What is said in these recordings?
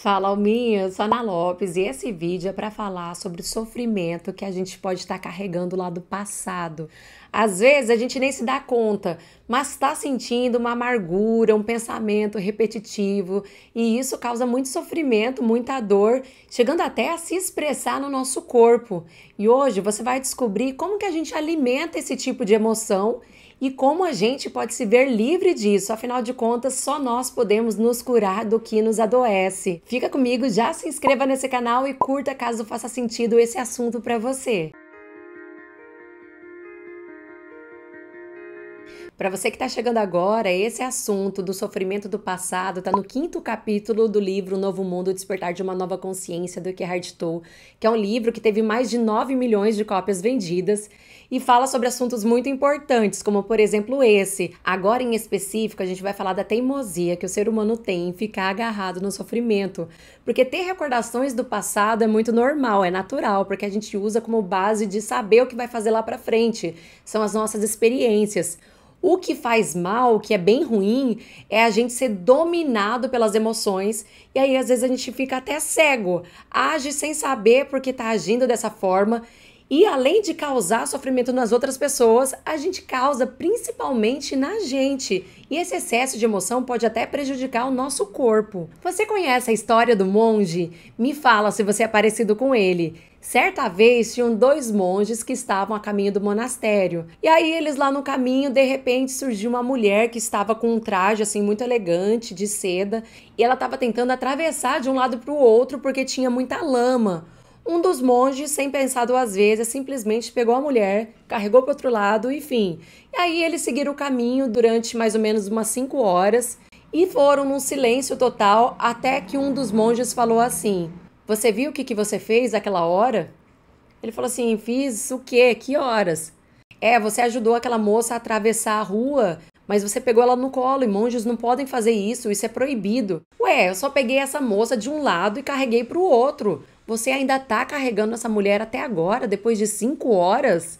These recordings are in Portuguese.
Fala, Alminha, eu sou a Ana Lopes e esse vídeo é para falar sobre o sofrimento que a gente pode estar carregando lá do passado. Às vezes a gente nem se dá conta, mas está sentindo uma amargura, um pensamento repetitivo e isso causa muito sofrimento, muita dor, chegando até a se expressar no nosso corpo. E hoje você vai descobrir como que a gente alimenta esse tipo de emoção e como a gente pode se ver livre disso. Afinal de contas, só nós podemos nos curar do que nos adoece. Fica comigo, já se inscreva nesse canal e curta caso faça sentido esse assunto para você. Para você que está chegando agora, esse assunto do sofrimento do passado está no 5º capítulo do livro Novo Mundo, Despertar de uma Nova Consciência, do Eckhart Tolle, que é um livro que teve mais de 9 milhões de cópias vendidas e fala sobre assuntos muito importantes, como por exemplo esse. Agora em específico, a gente vai falar da teimosia que o ser humano tem em ficar agarrado no sofrimento, porque ter recordações do passado é muito normal, é natural, porque a gente usa como base de saber o que vai fazer lá para frente, são as nossas experiências. O que faz mal, o que é bem ruim, é a gente ser dominado pelas emoções e aí às vezes a gente fica até cego, age sem saber porque está agindo dessa forma e além de causar sofrimento nas outras pessoas, a gente causa principalmente na gente. E esse excesso de emoção pode até prejudicar o nosso corpo. Você conhece a história do monge? Me fala se você é parecido com ele. Certa vez tinham 2 monges que estavam a caminho do monastério. E aí eles lá no caminho, de repente surgiu uma mulher que estava com um traje assim muito elegante de seda, e ela estava tentando atravessar de um lado para o outro porque tinha muita lama. Um dos monges, sem pensar 2 vezes, simplesmente pegou a mulher, carregou para o outro lado, enfim. E aí eles seguiram o caminho durante mais ou menos umas 5 horas e foram num silêncio total até que um dos monges falou assim: "Você viu o que você fez aquela hora?" Ele falou assim: "Fiz o quê? Que horas?" Você ajudou aquela moça a atravessar a rua, mas você pegou ela no colo e monges não podem fazer isso é proibido." "Ué, eu só peguei essa moça de um lado e carreguei para o outro. Você ainda tá carregando essa mulher até agora, depois de 5 horas?"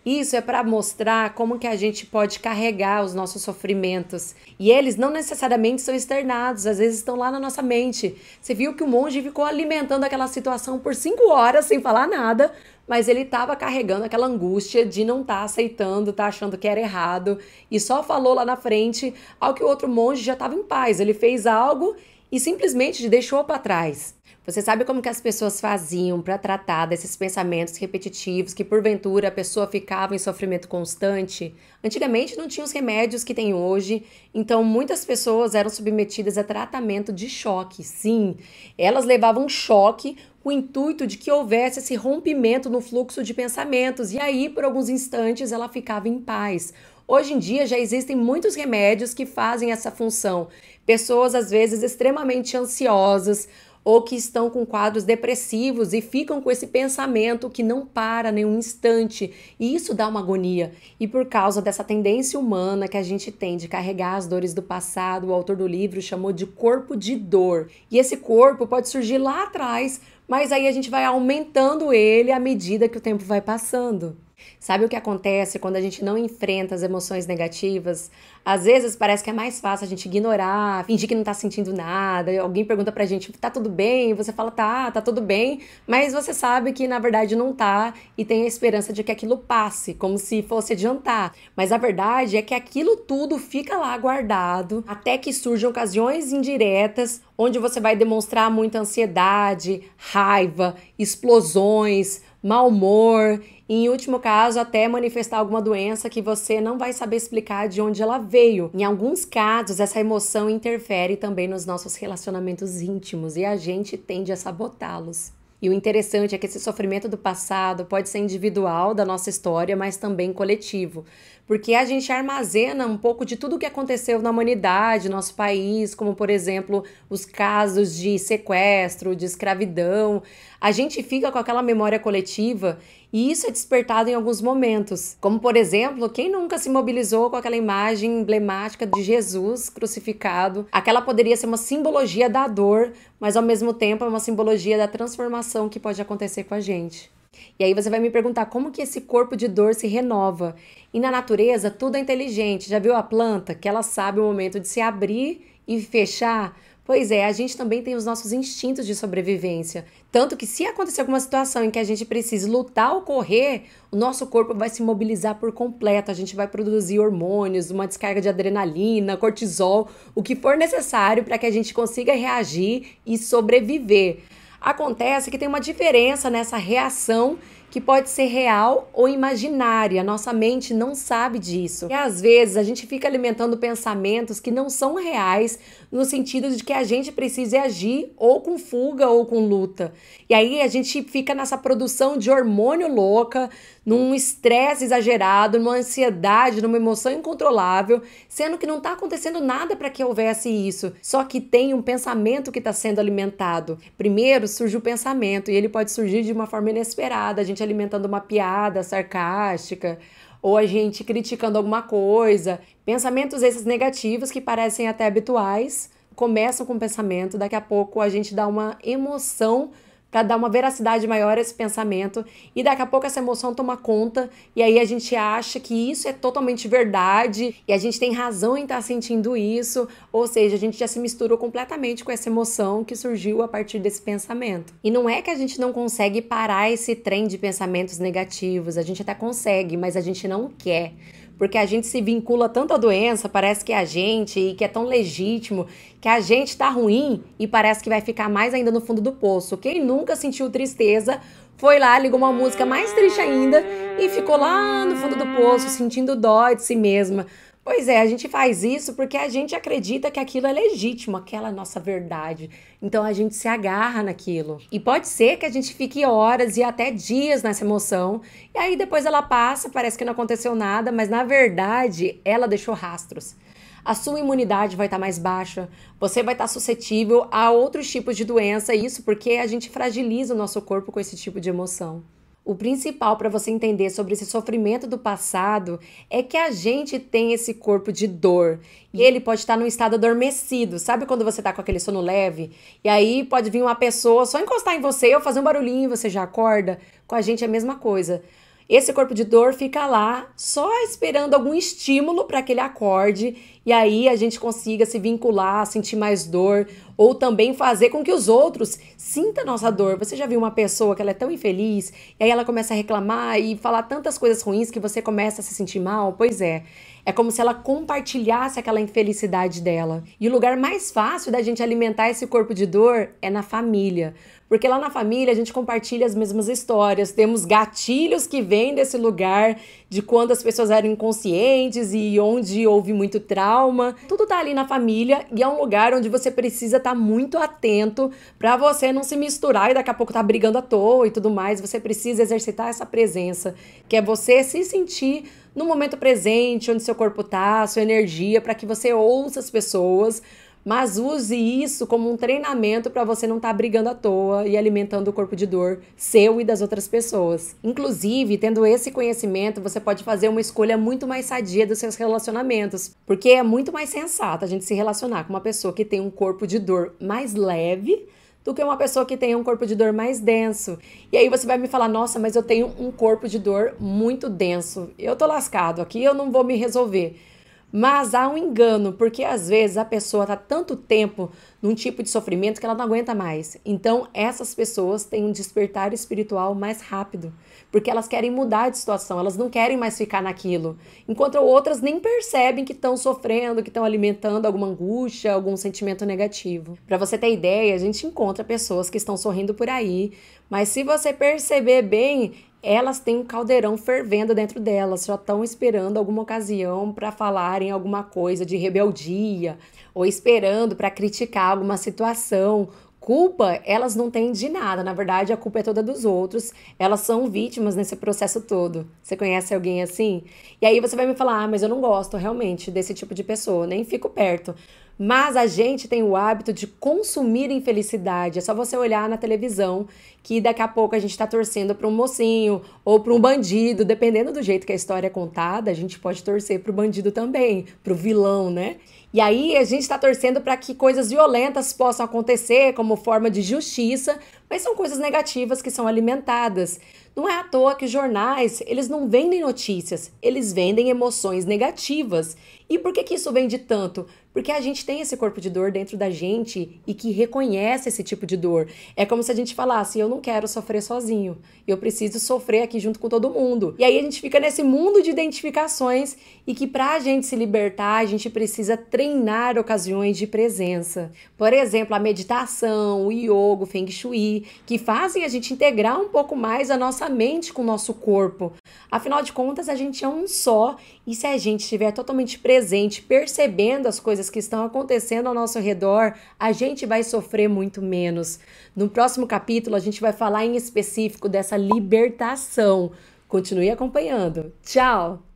Isso é para mostrar como que a gente pode carregar os nossos sofrimentos. E eles não necessariamente são externados, às vezes estão lá na nossa mente. Você viu que o monge ficou alimentando aquela situação por 5 horas sem falar nada, mas ele estava carregando aquela angústia de não estar aceitando, tá achando que era errado, e só falou lá na frente ao que o outro monge já estava em paz. Ele fez algo e simplesmente deixou para trás. Você sabe como que as pessoas faziam para tratar desses pensamentos repetitivos que porventura a pessoa ficava em sofrimento constante? Antigamente não tinha os remédios que tem hoje, então muitas pessoas eram submetidas a tratamento de choque. Sim, elas levavam choque com o intuito de que houvesse esse rompimento no fluxo de pensamentos e aí por alguns instantes ela ficava em paz. Hoje em dia já existem muitos remédios que fazem essa função. Pessoas às vezes extremamente ansiosas ou que estão com quadros depressivos e ficam com esse pensamento que não para nem um instante, e isso dá uma agonia. E por causa dessa tendência humana que a gente tem de carregar as dores do passado, o autor do livro chamou de corpo de dor. E esse corpo pode surgir lá atrás, mas aí a gente vai aumentando ele à medida que o tempo vai passando. Sabe o que acontece quando a gente não enfrenta as emoções negativas? Às vezes parece que é mais fácil a gente ignorar, fingir que não tá sentindo nada. Alguém pergunta pra gente: "Tá tudo bem?" E você fala: tá tudo bem", mas você sabe que na verdade não tá e tem a esperança de que aquilo passe, como se fosse adiantar. Mas a verdade é que aquilo tudo fica lá guardado até que surjam ocasiões indiretas onde você vai demonstrar muita ansiedade, raiva, explosões, mau humor, e em último caso até manifestar alguma doença que você não vai saber explicar de onde ela veio. Em alguns casos, essa emoção interfere também nos nossos relacionamentos íntimos e a gente tende a sabotá-los. E o interessante é que esse sofrimento do passado pode ser individual da nossa história, mas também coletivo, porque a gente armazena um pouco de tudo o que aconteceu na humanidade, nosso país, como por exemplo, os casos de sequestro, de escravidão. A gente fica com aquela memória coletiva e isso é despertado em alguns momentos, como por exemplo, quem nunca se mobilizou com aquela imagem emblemática de Jesus crucificado? Aquela poderia ser uma simbologia da dor, mas ao mesmo tempo é uma simbologia da transformação que pode acontecer com a gente. E aí você vai me perguntar como que esse corpo de dor se renova. E na natureza tudo é inteligente. Já viu a planta? Que ela sabe o momento de se abrir e fechar. Pois é, a gente também tem os nossos instintos de sobrevivência. Tanto que se acontecer alguma situação em que a gente precise lutar ou correr, o nosso corpo vai se mobilizar por completo. A gente vai produzir hormônios, uma descarga de adrenalina, cortisol, o que for necessário para que a gente consiga reagir e sobreviver. Acontece que tem uma diferença nessa reação que pode ser real ou imaginária. Nossa mente não sabe disso. E às vezes a gente fica alimentando pensamentos que não são reais, no sentido de que a gente precisa agir ou com fuga ou com luta. E aí a gente fica nessa produção de hormônio louca, num estresse exagerado, numa ansiedade, numa emoção incontrolável, sendo que não está acontecendo nada para que houvesse isso. Só que tem um pensamento que está sendo alimentado. Primeiro surge o pensamento e ele pode surgir de uma forma inesperada, a gente alimentando uma piada sarcástica, ou a gente criticando alguma coisa. Pensamentos esses negativos que parecem até habituais, começam com o pensamento, daqui a pouco a gente dá uma emoção para dar uma veracidade maior a esse pensamento, e daqui a pouco essa emoção toma conta, e aí a gente acha que isso é totalmente verdade, e a gente tem razão em estar sentindo isso, ou seja, a gente já se misturou completamente com essa emoção que surgiu a partir desse pensamento. E não é que a gente não consegue parar esse trem de pensamentos negativos, a gente até consegue, mas a gente não quer. Porque a gente se vincula tanto à doença, parece que é a gente, e que é tão legítimo, que a gente tá ruim e parece que vai ficar mais ainda no fundo do poço. Quem nunca sentiu tristeza, foi lá, ligou uma música mais triste ainda e ficou lá no fundo do poço, sentindo dó de si mesma. Pois é, a gente faz isso porque a gente acredita que aquilo é legítimo, aquela é a nossa verdade. Então a gente se agarra naquilo. E pode ser que a gente fique horas e até dias nessa emoção, e aí depois ela passa, parece que não aconteceu nada, mas na verdade ela deixou rastros. A sua imunidade vai estar mais baixa, você vai estar suscetível a outros tipos de doença, isso porque a gente fragiliza o nosso corpo com esse tipo de emoção. O principal para você entender sobre esse sofrimento do passado é que a gente tem esse corpo de dor e ele pode estar num estado adormecido. Sabe quando você tá com aquele sono leve? E aí pode vir uma pessoa só encostar em você ou fazer um barulhinho e você já acorda? Com a gente é a mesma coisa. Esse corpo de dor fica lá só esperando algum estímulo para que ele acorde e aí a gente consiga se vincular, sentir mais dor ou também fazer com que os outros sintam nossa dor. Você já viu uma pessoa que ela é tão infeliz e aí ela começa a reclamar e falar tantas coisas ruins que você começa a se sentir mal? Pois é. É como se ela compartilhasse aquela infelicidade dela. E o lugar mais fácil da gente alimentar esse corpo de dor é na família. Porque lá na família a gente compartilha as mesmas histórias, temos gatilhos que vêm desse lugar de quando as pessoas eram inconscientes e onde houve muito trauma. Tudo tá ali na família e é um lugar onde você precisa estar muito atento para você não se misturar e daqui a pouco tá brigando à toa e tudo mais. Você precisa exercitar essa presença, que é você se sentir no momento presente, onde seu corpo tá, sua energia, para que você ouça as pessoas, mas use isso como um treinamento para você não estar brigando à toa e alimentando o corpo de dor seu e das outras pessoas. Inclusive, tendo esse conhecimento, você pode fazer uma escolha muito mais sadia dos seus relacionamentos, porque é muito mais sensato a gente se relacionar com uma pessoa que tem um corpo de dor mais leve do que uma pessoa que tenha um corpo de dor mais denso. E aí você vai me falar, nossa, mas eu tenho um corpo de dor muito denso, eu tô lascado, aqui eu não vou me resolver. Mas há um engano, porque às vezes a pessoa está tanto tempo num tipo de sofrimento que ela não aguenta mais. Então, essas pessoas têm um despertar espiritual mais rápido, porque elas querem mudar de situação, elas não querem mais ficar naquilo. Enquanto outras nem percebem que estão sofrendo, que estão alimentando alguma angústia, algum sentimento negativo. Para você ter ideia, a gente encontra pessoas que estão sorrindo por aí, mas se você perceber bem, elas têm um caldeirão fervendo dentro delas, só estão esperando alguma ocasião para falarem alguma coisa de rebeldia ou esperando para criticar alguma situação. Culpa, elas não têm de nada, na verdade a culpa é toda dos outros, elas são vítimas nesse processo todo. Você conhece alguém assim? E aí você vai me falar, mas eu não gosto realmente desse tipo de pessoa, nem fico perto. Mas a gente tem o hábito de consumir infelicidade. É só você olhar na televisão que daqui a pouco a gente tá torcendo para um mocinho ou para um bandido. Dependendo do jeito que a história é contada, a gente pode torcer para o bandido também, para o vilão, né? E aí a gente está torcendo para que coisas violentas possam acontecer como forma de justiça, mas são coisas negativas que são alimentadas. Não é à toa que os jornais, eles não vendem notícias, eles vendem emoções negativas. E por que isso vende tanto? Porque a gente tem esse corpo de dor dentro da gente e que reconhece esse tipo de dor. É como se a gente falasse, eu não quero sofrer sozinho, eu preciso sofrer aqui junto com todo mundo. E aí a gente fica nesse mundo de identificações e que para a gente se libertar, a gente precisa treinar ocasiões de presença. Por exemplo, a meditação, o yoga, o feng shui, que fazem a gente integrar um pouco mais a nossa mente com o nosso corpo. Afinal de contas, a gente é um só e se a gente estiver totalmente presente, percebendo as coisas que estão acontecendo ao nosso redor, a gente vai sofrer muito menos. No próximo capítulo, a gente vai falar em específico dessa libertação. Continue acompanhando. Tchau!